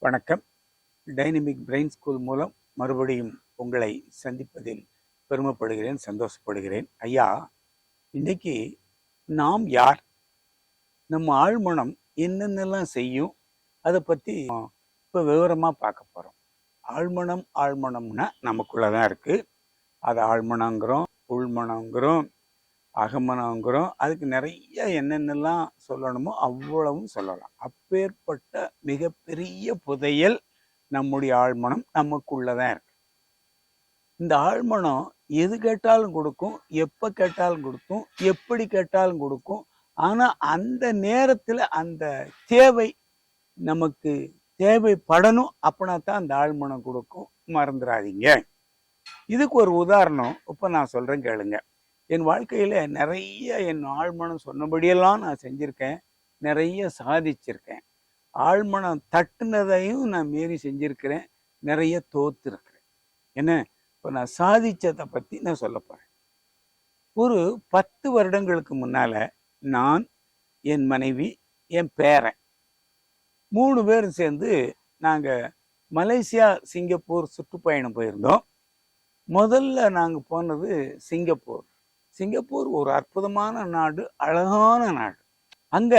வணக்கம். Dynamic brain school மூலம் மறுபடியும் உங்களை சந்திப்பதில் பெருமைப்படுகிறேன், சந்தோஷப்படுகிறேன். ஐயா, இன்னைக்கு நாம் யார், நம்ம ஆழ்மனம் என்னென்னலாம் செய்யும், அதை பற்றி இப்போ விவரமாக பார்க்க போகிறோம். ஆழ்மனம்னா நமக்குள்ளதான் இருக்கு. அது ஆழ்மனங்கிறோம், உள்மனங்கிறோம், அகமனங்கிறோம். அதுக்கு நிறைய என்னென்னலாம் சொல்லணுமோ அவ்வளவும் சொல்லலாம். அப்பேற்பட்ட மிகப்பெரிய புதையல் நம்முடைய ஆழ்மனம் நமக்குள்ளதான் இருக்கு. இந்த ஆழ்மனம் எது கேட்டாலும் கொடுக்கும், எப்ப கேட்டாலும் கொடுக்கும், எப்படி கேட்டாலும் கொடுக்கும். ஆனா அந்த நேரத்துல அந்த தேவை நமக்கு தேவைப்படணும், அப்படின்னா தான் அந்த ஆழ்மனம் கொடுக்கும். மறந்துடாதீங்க. இதுக்கு ஒரு உதாரணம் இப்ப நான் சொல்றேன், கேளுங்க. என் வாழ்க்கையில நிறைய என் ஆழ்மனம் சொன்னபடியெல்லாம் நான் செஞ்சிருக்கேன், நிறைய சாதிச்சிருக்கேன். ஆழ்மனம் தட்டுனதையும் நான் மீறி செஞ்சிருக்கிறேன், நிறைய தோத்துருக்கிறேன். என்ன, இப்போ நான் சாதிச்சதை பத்தி நான் சொல்ல போறேன். ஒரு 10 வருடங்களுக்கு முன்னால நான், என் மனைவி, என் பேரன் 3 பேரும் சேர்ந்து நாங்க மலேசியா சிங்கப்பூர் சுற்றுப்பயணம் போயிருந்தோம். முதல்ல நாங்க போனது சிங்கப்பூர். சிங்கப்பூர் ஒரு அற்புதமான நாடு, அழகான நாடு. அங்க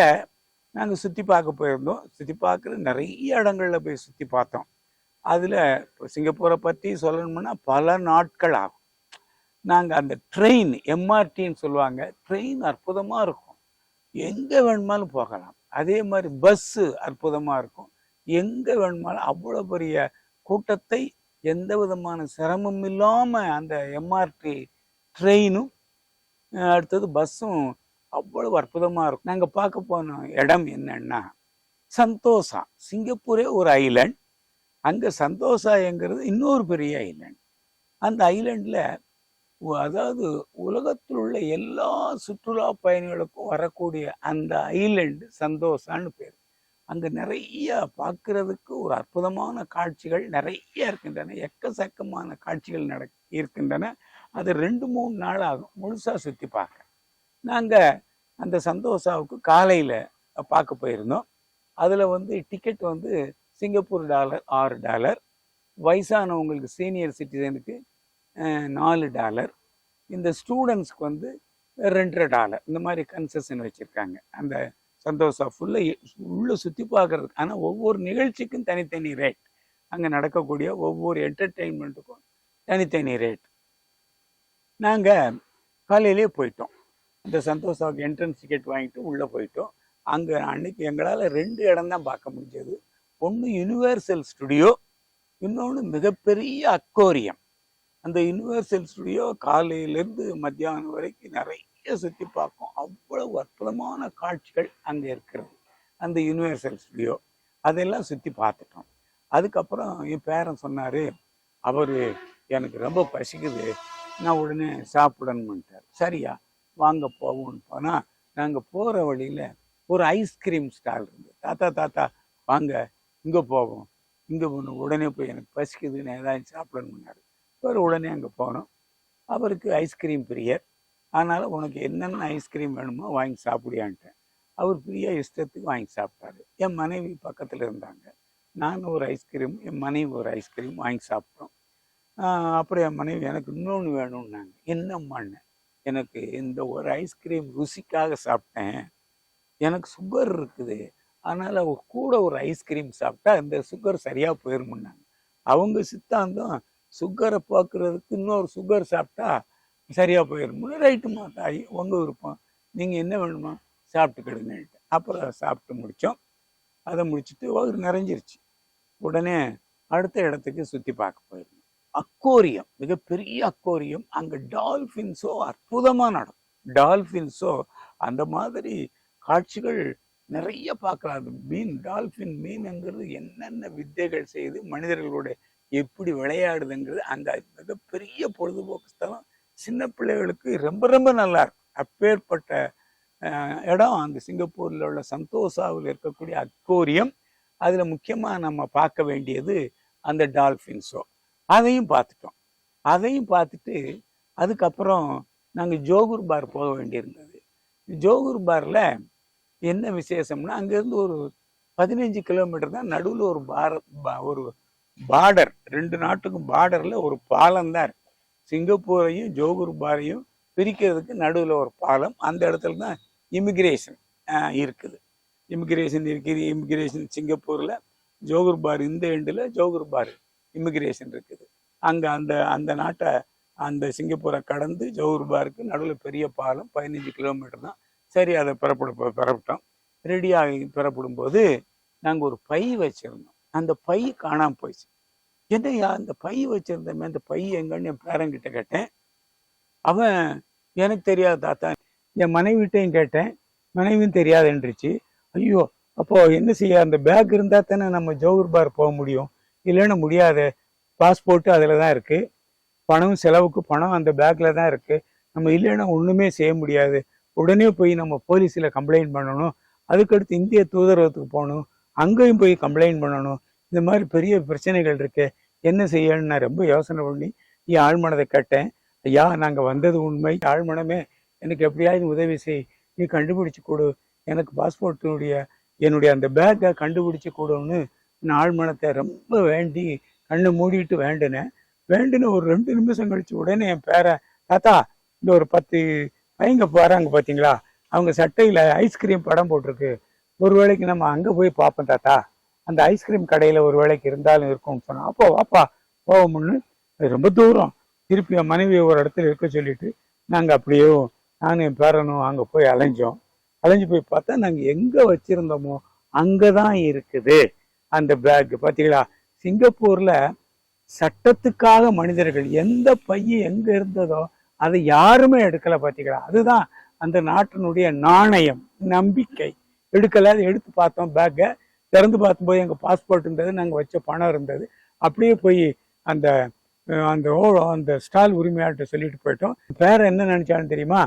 நாங்க சுத்தி பார்க்க போயிருந்தோம். சுத்தி பார்க்குற நிறைய இடங்கள்ல போய் சுத்தி பார்த்தோம். அதுல சிங்கப்பூரை பற்றி சொல்லணும்னா பல நாட்கள் ஆகும். நாங்க அந்த ட்ரெயின், எம்ஆர்டின்னு சொல்லுவாங்க, ட்ரெயின் அற்புதமா இருக்கும், எங்க வேணுமாலும் போகலாம். அதே மாதிரி பஸ்ஸு அற்புதமா இருக்கும், எங்க வேணுமாலும். அவ்வளோ பெரிய கூட்டத்தை எந்த விதமான சிரமம் இல்லாம அந்த எம்ஆர்டி ட்ரெயினும் அடுத்தது பஸ்ஸும் அவ்வளவு அற்புதமா இருக்கும். நாங்க பார்க்க போன இடம் என்னன்னா சந்தோசா. சிங்கப்பூரே ஒரு ஐலண்ட், அங்க சந்தோசாங்கிறது இன்னொரு பெரிய ஐலண்ட். அந்த ஐலண்ட்ல அதாவது உலகத்தில் உள்ள எல்லா சுற்றுலா பயணிகளுக்கும் வரக்கூடிய அந்த ஐலண்ட் சந்தோசான்னு பேர். அங்க நிறைய பார்க்கறதுக்கு ஒரு அற்புதமான காட்சிகள் நிறைய இருக்கின்றன, எக்கச்சக்கமான காட்சிகள் இருக்கின்றன. அது 2-3 நாள் ஆகும் முழுசா சுத்தி பார்க்க. நாங்க அந்த சந்தோஷாவுக்கு காலையில பார்க்க போயிருந்தோம். அதுல டிக்கெட் சிங்கப்பூர் டாலர் $6, வயசானவங்களுக்கு சீனியர் சிட்டிசனுக்கு $4, இந்த ஸ்டூடெண்ட்ஸ்க்கு $2.5 இந்த மாதிரி கன்செஷன் வச்சிருக்காங்க. அந்த சந்தோஷா உள்ள சுத்தி பார்க்கறதுக்கு. ஆனா ஒவ்வொரு நிகழ்ச்சிக்கும் தனித்தனி ரேட், அங்க நடக்கக்கூடிய ஒவ்வொரு என்டர்டெயின்மெண்ட்டுக்கும் தனித்தனி ரேட். நாங்க காலையிலேயே போயிட்டோம். இந்த சந்தோஷாவுக்கு என்ட்ரன்ஸ் டிக்கெட் வாங்கிட்டு உள்ள போயிட்டோம். அங்க அன்னைக்கு எங்களால் 2 இடம் தான் பார்க்க முடிஞ்சது. ஒன்று யுனிவர்சல் ஸ்டுடியோ, இன்னொன்று மிகப்பெரிய அக்வேரியம். அந்த யுனிவர்சல் ஸ்டுடியோ காலையிலேருந்து மத்தியானம் வரைக்கும் நிறைய சுற்றி பார்க்கும். அவ்வளவு அற்புதமான காட்சிகள் அங்கே இருக்கிறது அந்த யுனிவர்சல் ஸ்டுடியோ. அதெல்லாம் சுற்றி பார்த்துட்டோம். அதுக்கப்புறம் என் பேரன் சொன்னார், அவர் எனக்கு ரொம்ப பசிக்குது, நான் உடனே சாப்பிடணும்ட்டார். சரியா, வாங்க போவோம்னு போனால் நாங்கள் போகிற வழியில் ஒரு ஐஸ்கிரீம் ஸ்டால் இருந்தது. தாத்தா வாங்க இங்கே போவோம், இங்கே போகணும், உடனே போய் எனக்கு பசிக்குதுன்னு ஏதாச்சும் சாப்பிடணும்னாரு. அவர் உடனே அங்கே போனோம். அவருக்கு ஐஸ்கிரீம் பிரியர், அதனால் உனக்கு என்னென்ன ஐஸ்கிரீம் வேணுமோ வாங்கி சாப்பிடியான்ட்டேன். அவர் பிரியா இஷ்டத்துக்கு வாங்கி சாப்பிட்டாரு. என் மனைவி பக்கத்தில் இருந்தாங்க. நான் ஒரு ஐஸ்கிரீம், என் மனைவி ஒரு ஐஸ்கிரீம் வாங்கி சாப்பிட்டோம். அப்புறம் என் மனைவி எனக்கு இன்னொன்று வேணும்னாங்க. என்னம்மான்னு, எனக்கு இந்த ஒரு ஐஸ்கிரீம் ருசிக்காக சாப்பிட்டேன், எனக்கு சுகர் இருக்குது, அதனால் கூட ஒரு ஐஸ்கிரீம் சாப்பிட்டா இந்த சுகர் சரியாக போயிருமுன்னாங்க. அவங்க சித்தாந்தம் சுகரை பார்க்குறதுக்கு இன்னொரு சுகர் சாப்பிட்டா சரியாக போயிடும். ரைட்டுமா தாய், உங்கள் விருப்பம், நீங்கள் என்ன வேணுமா சாப்பிட்டுக்கிடுங்கன்ட்டு. அப்புறம் சாப்பிட்டு முடித்தோம். அதை முடிச்சுட்டு ஒரு நிறைஞ்சிருச்சு. உடனே அடுத்த இடத்துக்கு சுற்றி பார்க்க போயிருந்தோம். அக்வேரியம், மிகப்பெரிய அக்வேரியம். அங்கே டால்ஃபின்ஸோ அற்புதமாக நடக்கும். டால்ஃபின்ஸோ அந்த மாதிரி காட்சிகள் நிறைய பார்க்கலாம். அது மீன், டால்ஃபின் மீன்ங்கிறது என்னென்ன வித்தைகள் செய்து மனிதர்களோட எப்படி விளையாடுதுங்கிறது அங்கே மிகப்பெரிய பொழுதுபோக்கு ஸ்தலம். சின்ன பிள்ளைகளுக்கு ரொம்ப ரொம்ப நல்லா இருக்கும். அப்பேற்பட்ட இடம் அந்த சிங்கப்பூரில் உள்ள சந்தோஷாவில் இருக்கக்கூடிய அக்வேரியம். அதில் முக்கியமாக நம்ம பார்க்க வேண்டியது அந்த டால்ஃபின் ஷோ. அதையும் பார்த்துட்டோம். அதையும் பார்த்துட்டு அதுக்கப்புறம் நாங்கள் ஜோகூர் பார் போக வேண்டியிருந்தது. ஜோகூர் பாரில் என்ன விசேஷம்னா, அங்கேருந்து ஒரு 15 கிலோமீட்டர் தான். நடுவில் ஒரு பார்டர், 2 நாட்டுக்கும் பார்டர்ல ஒரு பாலம் தான் இருக்கு. சிங்கப்பூரையும் ஜோகூர் பாரையும் பிரிக்கிறதுக்கு நடுவில் ஒரு பாலம். அந்த இடத்துல தான் இமிகிரேஷன் இருக்குது. இமிகிரேஷன் சிங்கப்பூரில், ஜோகூர் பார் இந்த எண்டில் ஜோகூர் பார் இமிகிரேஷன் இருக்குது. அங்கே அந்த நாட்டை, அந்த சிங்கப்பூரை கடந்து ஜோகூர் பாருக்கு நடுவில் பெரிய பாலம், 15 கிலோமீட்டர் தான். சரி, அதை புறப்பட்டோம். ரெடியாகி புறப்படும் போது நாங்கள் ஒரு பை வச்சுருந்தோம். அந்த பை காணாமல் போயிடுச்சு. என்னையா அந்த பை வச்சுருந்தோமே, அந்த பை எங்கன்னு என் பேரங்கிட்ட கேட்டேன். அவன் எனக்கு தெரியாது தாத்தா. என் மனைவிட்டையும் கேட்டேன், மனைவியும் தெரியாதுன்றுச்சு. ஐயோ, அப்போ என்ன செய்ய, அந்த பேக் இருந்தால் தானே நம்ம ஜோகூர் பார் போக முடியும், இல்லைன்னா முடியாது. பாஸ்போர்ட்டு அதில் தான் இருக்குது, பணம், செலவுக்கு பணம் அந்த பேக்கில் தான் இருக்குது. நம்ம இல்லைன்னா ஒன்றுமே செய்ய முடியாது. உடனே போய் நம்ம போலீஸில் கம்ப்ளைண்ட் பண்ணணும், அதுக்கடுத்து இந்திய தூதரகத்துக்கு போகணும், அங்கேயும் போய் கம்ப்ளைண்ட் பண்ணணும். இந்த மாதிரி பெரிய பிரச்சனைகள் இருக்கு, என்ன செய்யணும்னு நான் ரொம்ப யோசனை பண்ணி என் ஆழ்மனதை கேட்டேன். ஐயா, நாங்கள் வந்தது உண்மை, ஆழ்மனமே எனக்கு எப்படியாவது உதவி செய், நீ கண்டுபிடிச்சு கொடு, எனக்கு பாஸ்போர்ட்டினுடைய என்னுடைய அந்த பேக்கை கண்டுபிடிச்சு கொடுன்னு நான் ஆழ்மனத்தை ரொம்ப வேண்டி கண்ணை மூடிட்டு வேண்டின ஒரு 2 நிமிஷம் கழிச்சு உடனே என் பேரன், தாத்தா இந்த ஒரு 10 பையங்க போறாங்க பார்த்தீங்களா, அவங்க சட்டையில் ஐஸ்கிரீம் படம் போட்டிருக்கு, ஒரு வேளைக்கு நம்ம அங்கே போய் பார்ப்போம் தாத்தா, அந்த ஐஸ்கிரீம் கடையில் ஒரு வேளைக்கு இருந்தாலும் இருக்கும்னு சொன்னோம். அப்போ வாப்பா போவோம்னு. ரொம்ப தூரம் திருப்பி என் மனைவியை ஒரு இடத்துல இருக்க சொல்லிட்டு நாங்கள் அப்படியே நானும் என் பேரனும் அங்கே போய் அலைஞ்சு போய் பார்த்தா நாங்கள் எங்கே வச்சிருந்தோமோ அங்கே தான் இருக்குது அந்த பேக். பார்த்தீங்களா, சிங்கப்பூரில் சட்டத்துக்காக மனிதர்கள் எந்த பையன் எங்கே இருந்ததோ அதை யாருமே எடுக்கலை. பார்த்தீங்களா, அதுதான் அந்த நாட்டினுடைய நாணயம், நம்பிக்கை. எடுக்கல, அதை எடுத்து பார்த்தோம், பேக்கை திறந்து பார்க்கும்போது எங்கள் பாஸ்போர்ட் இருந்தது, நாங்கள் வச்ச பணம் இருந்தது. அப்படியே போய் அந்த அந்த ஸ்டால் உரிமையாளர்கிட்ட சொல்லிட்டு போயிட்டோம். வேற என்ன நினைச்சாலும் தெரியுமா,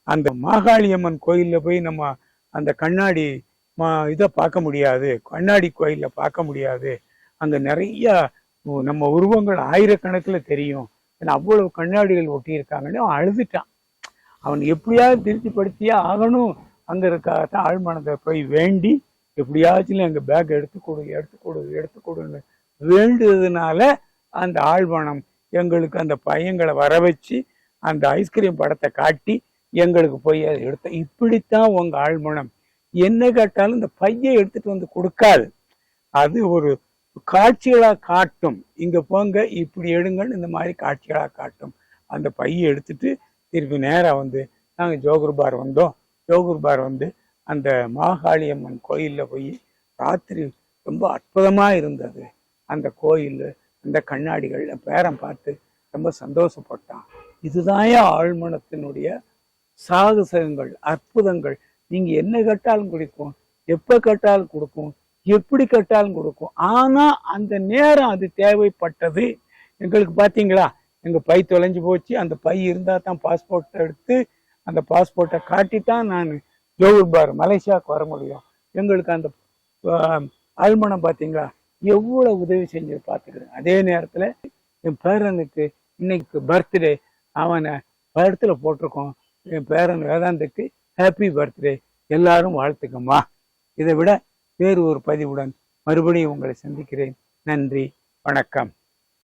அந்த மாகாளியம்மன் கோயிலில் போய் நம்ம அந்த கண்ணாடி இதை பார்க்க முடியாது, கண்ணாடி கோயிலில் பார்க்க முடியாது, அங்கே நிறைய நம்ம உருவங்கள் ஆயிரக்கணக்கில் தெரியும், ஏன்னா அவ்வளவு கண்ணாடிகள் ஒட்டியிருக்காங்கன்னு அவன் அழுதுட்டான். அவன் எப்படியாவது திருப்திப்படுத்தியே ஆகணும். அங்கே இருக்காதான் ஆழ்மனதை போய் வேண்டி எப்படியாச்சும் எங்கள் பேக் எடுத்து கொடுன்னு வேண்டுறதுனால அந்த ஆழ்மனம் எங்களுக்கு அந்த பையங்களை வர வச்சு அந்த ஐஸ்கிரீம் படத்தை காட்டி எங்களுக்கு போய் அதை எடுத்த. இப்படித்தான் உங்க ஆழ்மனம் என்ன கேட்டாலும் இந்த பையை எடுத்துட்டு வந்து கொடுக்காது, அது ஒரு காட்சிகளா காட்டும். இங்க போங்க, இப்படி எடுங்கன்னு இந்த மாதிரி காட்சிகளா காட்டும். அந்த பையை எடுத்துட்டு திருப்பி நேரம் வந்து நாங்கள் ஜோகூர் பார் வந்தோம். ஜோகூர் பார் வந்து அந்த மாகாளியம்மன் கோயிலில் போய் ராத்திரி ரொம்ப அற்புதமாக இருந்தது அந்த கோயில். அந்த கண்ணாடிகள் பேரம் பார்த்து ரொம்ப சந்தோஷப்பட்டான். இதுதான் ஆழ்மனத்தினுடைய சாகசங்கள், அற்புதங்கள். நீங்க என்ன கேட்டாலும் கொடுக்கும், எப்ப கேட்டாலும் கொடுக்கும், எப்படி கேட்டாலும் கொடுக்கும். ஆனா அந்த நேரம் அது தேவைப்பட்டது எங்களுக்கு. பாத்தீங்களா, எங்க பை தொலைஞ்சு போச்சு, அந்த பை இருந்தா தான் பாஸ்போர்ட்டை எடுத்து அந்த பாஸ்போர்ட்டை காட்டித்தான் நான் ஜோகூர் பார் மலேசியாவுக்கு வர முடியும். எங்களுக்கு அந்த ஆழ்மனம் பார்த்தீங்களா எவ்வளவு உதவி செஞ்சு பார்த்துக்கிறேன். அதே நேரத்தில் என் பேரனுக்கு இன்னைக்கு பர்த்டே, அவனை படத்துல போட்டிருக்கோம். என் பேரன் வேதாந்துக்கு ஹாப்பி பர்த்டே, எல்லாரும் வாழ்த்துக்கம்மா. இதை விட வேறு ஒரு பதிவுடன் மறுபடியும் உங்களை சந்திக்கிறேன். நன்றி, வணக்கம்.